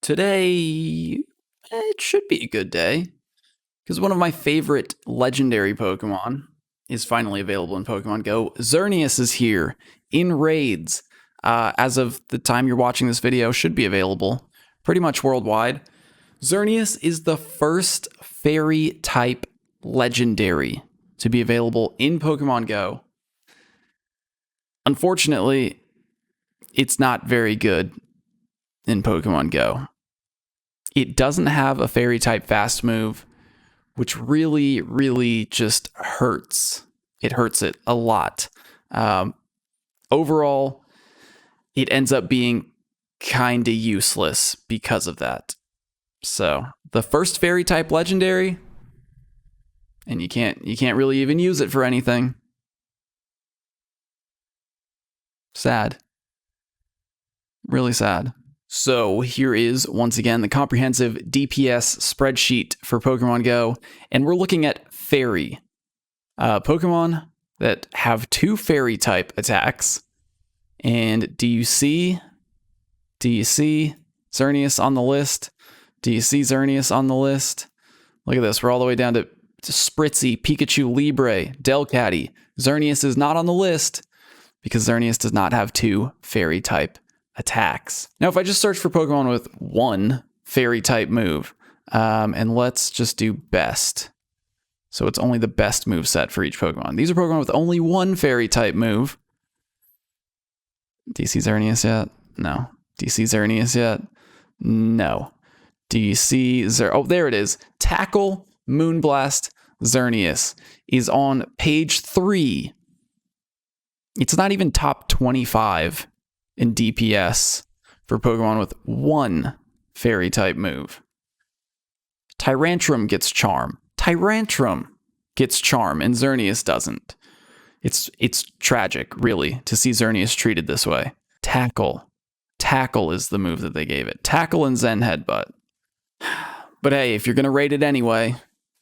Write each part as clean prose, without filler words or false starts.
Today, it should be a good day, because one of my favorite legendary Pokemon is finally available in Pokemon GO. Xerneas is here in raids. As of the time you're watching this video, should be available pretty much worldwide. Xerneas is the first Fairy-type Legendary to be available in Pokemon GO. Unfortunately, it's not very good in Pokemon GO. It doesn't have a Fairy-type fast move, which really just hurts. It hurts it a lot. Overall, it ends up being kinda useless because of that. So, the first Fairy-type Legendary, and you can't really even use it for anything. Sad. Really sad. So here is, once again, the comprehensive DPS spreadsheet for Pokemon GO, and we're looking at Fairy. Pokemon that have 2 Fairy-type attacks. And do you see Xerneas on the list? Do you see Xerneas on the list? Look at this, we're all the way down to Spritzy, Pikachu, Libre, Delcatty. Xerneas is not on the list because Xerneas does not have 2 Fairy-type attacks. Now, if I just search for Pokemon with 1 Fairy-type move, and let's just do best. So it's only the best move set for each Pokemon. These are Pokemon with only 1 Fairy-type move. Do you see Xerneas yet? No. Do you see Xerneas yet? No. Do you see oh, there it is. Tackle, Moonblast, Xerneas is on page 3. It's not even top 25 in DPS for Pokemon with 1 Fairy-type move. Tyrantrum gets Charm. Tyrantrum gets Charm, and Xerneas doesn't. It's tragic, really, to see Xerneas treated this way. Tackle. Tackle is the move that they gave it. Tackle and Zen Headbutt. But hey, if you're going to rate it anyway,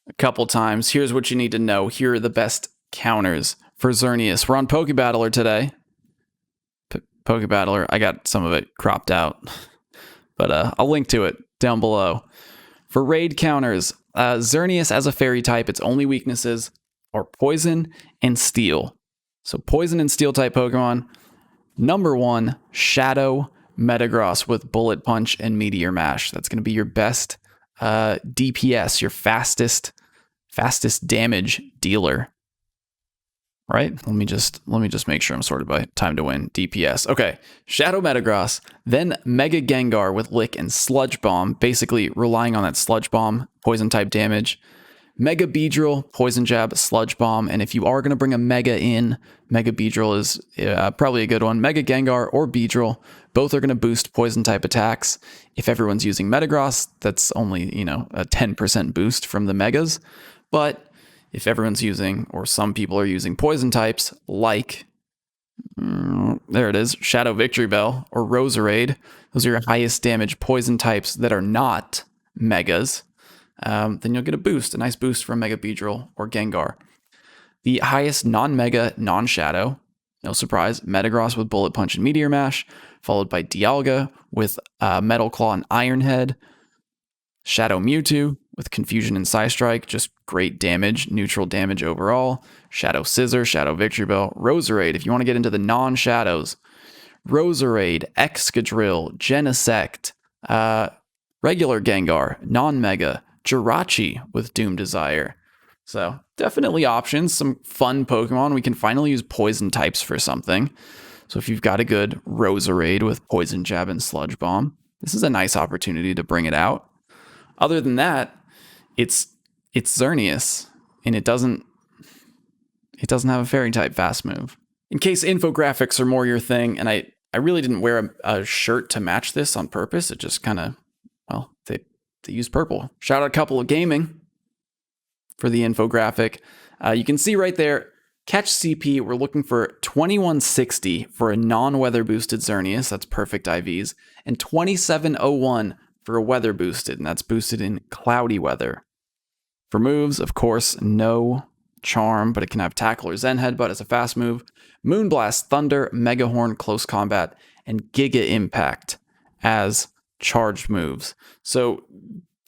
a couple times, here's what you need to know. Here are the best counters for Xerneas. We're on Pokebattler today. Pokebattler, I got some of it cropped out, but I'll link to it down below. For raid counters, Xerneas as a Fairy type, its only weaknesses are Poison and Steel. So Poison and Steel type Pokemon. Number 1, Shadow Metagross with Bullet Punch and Meteor Mash. That's going to be your best DPS, your fastest damage dealer. Right? Let me just make sure I'm sorted by time to win. DPS. Okay. Shadow Metagross, then Mega Gengar with Lick and Sludge Bomb, basically relying on that Sludge Bomb, poison type damage. Mega Beedrill, Poison Jab, Sludge Bomb, and if you are going to bring a Mega in, Mega Beedrill is probably a good one. Mega Gengar or Beedrill, both are going to boost poison type attacks. If everyone's using Metagross, that's only, a 10% boost from the Megas. But if everyone's using, or some people are using poison types, like, there it is, Shadow Victory Bell or Roserade, those are your highest damage poison types that are not Megas, then you'll get a nice boost from Mega Beedrill or Gengar. The highest non-Mega, non-Shadow, no surprise, Metagross with Bullet Punch and Meteor Mash, followed by Dialga with Metal Claw and Iron Head, Shadow Mewtwo with Confusion and Psystrike, just great damage, neutral damage overall. Shadow Scissor, Shadow Victory Bell, Roserade, if you want to get into the non-shadows. Roserade, Excadrill, Genesect, regular Gengar, non-Mega, Jirachi with Doom Desire. So, definitely options, some fun Pokemon. We can finally use poison types for something. So if you've got a good Roserade with Poison Jab and Sludge Bomb, this is a nice opportunity to bring it out. Other than that, it's Xerneas, and it doesn't have a Fairy-type fast move. In case infographics are more your thing, and I really didn't wear a shirt to match this on purpose. It just kind of, they used purple. Shout out a Couple of Gaming for the infographic. You can see right there, catch CP, we're looking for 2160 for a non-weather boosted Xerneas, that's perfect IVs, and 2701 for a weather boosted, and that's boosted in cloudy weather. For moves, of course, no Charm, but it can have Tackle or Zen Headbutt as a fast move, Moonblast, Thunder, Megahorn, Close Combat, and Giga Impact as charged moves. So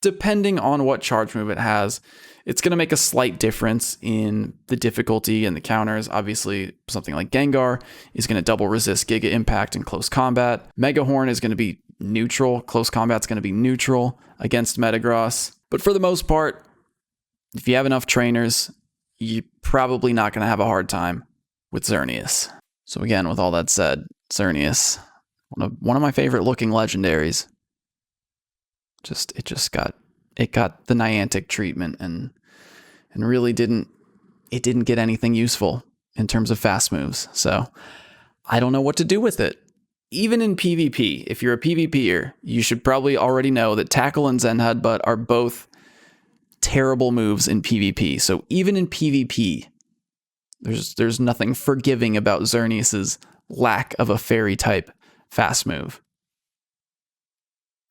depending on what charge move it has, it's going to make a slight difference in the difficulty and the counters. Obviously, something like Gengar is going to double resist Giga Impact in close combat. Mega Horn is going to be neutral. Close combat's going to be neutral against Metagross. But for the most part, if you have enough trainers, you're probably not going to have a hard time with Xerneas. So again, with all that said, Xerneas, one of my favorite looking legendaries. It got the Niantic treatment and really didn't get anything useful in terms of fast moves. So I don't know what to do with it. Even in PvP, if you're a PvPer, you should probably already know that Tackle and Zen Headbutt are both terrible moves in PvP. So even in PvP, there's nothing forgiving about Xerneas' lack of a fairy type fast move.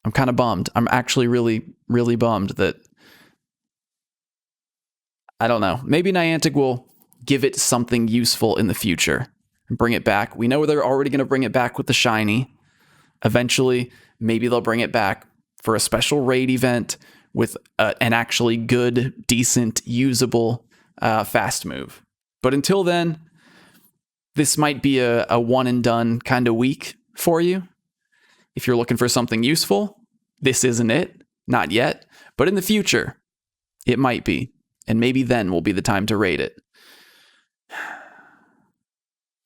I'm kind of bummed. I'm actually really, really bummed that, I don't know, maybe Niantic will give it something useful in the future and bring it back. We know they're already going to bring it back with the shiny. Eventually, maybe they'll bring it back for a special raid event with an actually good, decent, usable fast move. But until then, this might be a one and done kind of week for you. If you're looking for something useful, this isn't it. Not yet. But in the future, it might be. And maybe then will be the time to rate it.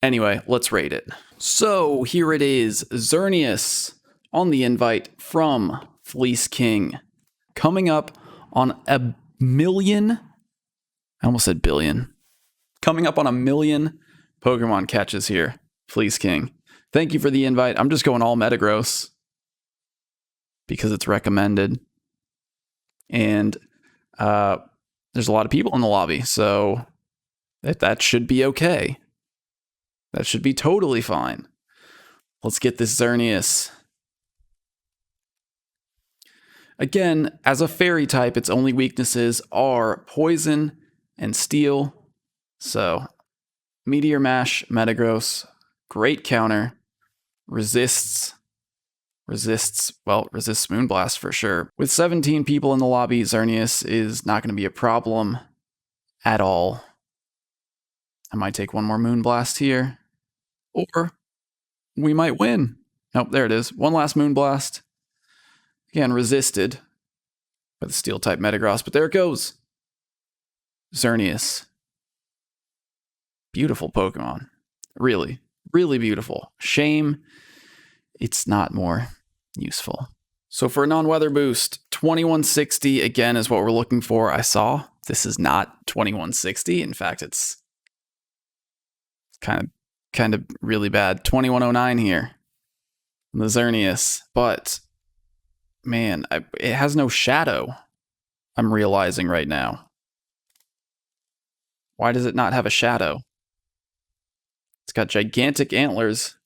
Anyway, let's rate it. So here it is. Xerneas on the invite from Fleece King. Coming up on 1 million. I almost said billion. Coming up on 1 million Pokemon catches here. Fleece King. Thank you for the invite. I'm just going all Metagross because it's recommended. And there's a lot of people in the lobby, so that should be okay. That should be totally fine. Let's get this Xerneas. Again, as a fairy type, its only weaknesses are poison and steel. So, Meteor Mash, Metagross, great counter, resists Moonblast for sure. With 17 people in the lobby, Xerneas is not going to be a problem at all. I might take one more Moonblast here, or we might win. Nope, there it is. One last Moonblast. Again, resisted by the Steel-type Metagross, but there it goes. Xerneas. Beautiful Pokemon. Really, really beautiful. Shame it's not more useful. So for a non-weather boost, 2160 again is what we're looking for. I saw this is not 2160. In fact, it's kind of really bad. 2109 here. The Xerneas, but man, it has no shadow. I'm realizing right now. Why does it not have a shadow? It's got gigantic antlers.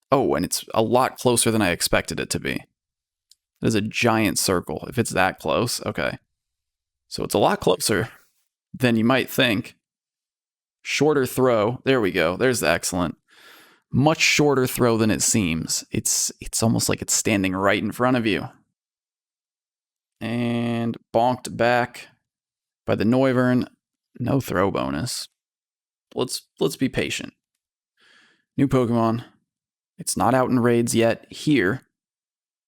Oh, and it's a lot closer than I expected it to be. It is a giant circle. If it's that close, okay. So it's a lot closer than you might think. Shorter throw. There we go. There's the excellent. Much shorter throw than it seems. It's almost like it's standing right in front of you. And bonked back by the Noivern. No throw bonus. Let's be patient. New Pokemon. It's not out in raids yet here.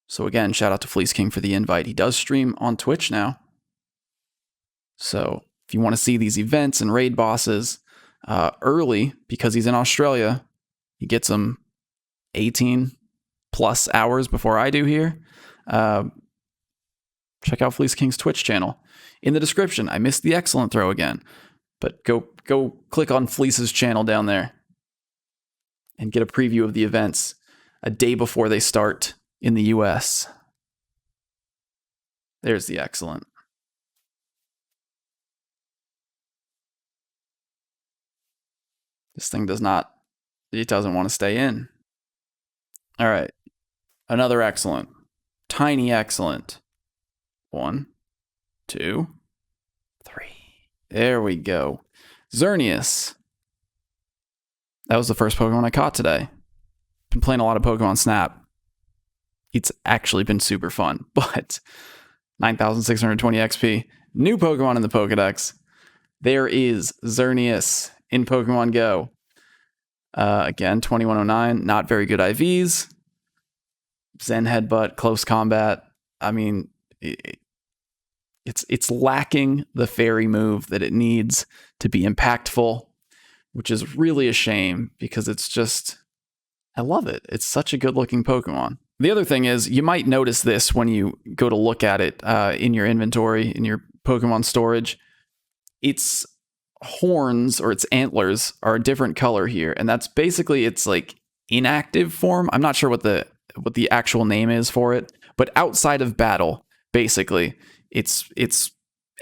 So again, shout out to Fleece King for the invite. He does stream on Twitch now. So if you want to see these events and raid bosses early, because he's in Australia, he gets them 18 plus hours before I do here. Check out Fleece King's Twitch channel. In the description, I missed the excellent throw again. But go click on Fleece's channel down there and get a preview of the events a day before they start in the US. There's the excellent. This thing doesn't want to stay in. All right. Another excellent. Tiny excellent. 1, 2, 3. There we go. Xerneas. That was the first Pokemon I caught today. Been playing a lot of Pokemon Snap. it's actually been super fun. But 9,620 XP. New Pokemon in the Pokedex. There is Xerneas in Pokemon GO. Again, 2109. Not very good IVs. Zen Headbutt, close combat. I mean, it's lacking the fairy move that it needs to be impactful, which is really a shame because it's just, I love it. It's such a good looking Pokemon. The other thing is, you might notice this when you go to look at it in your inventory, in your Pokemon storage. Its horns or its antlers are a different color here, and that's basically its like inactive form. I'm not sure what the actual name is for it, but outside of battle, basically, its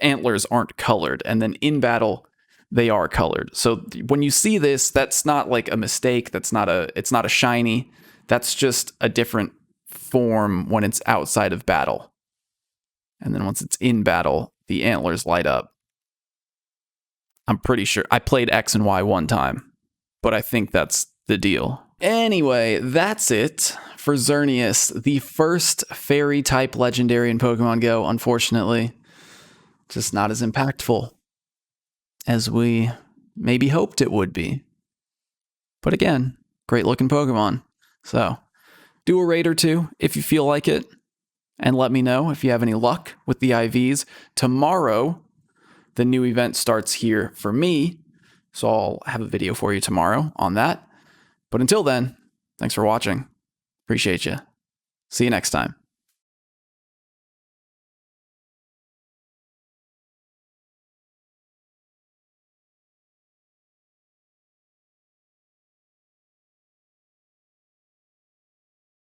antlers aren't colored, and then in battle they are colored. So when you see this, that's not like a mistake. It's not a shiny. That's just a different form when it's outside of battle. And then once it's in battle, the antlers light up. I'm pretty sure. I played X and Y one time, but I think that's the deal. Anyway, that's it for Xerneas, the first Fairy-type Legendary in Pokemon GO, unfortunately. Just not as impactful as we maybe hoped it would be. But again, great looking Pokemon. So, do a raid or two if you feel like it, and let me know if you have any luck with the IVs. Tomorrow, the new event starts here for me, so I'll have a video for you tomorrow on that. But until then, thanks for watching. Appreciate you. See you next time.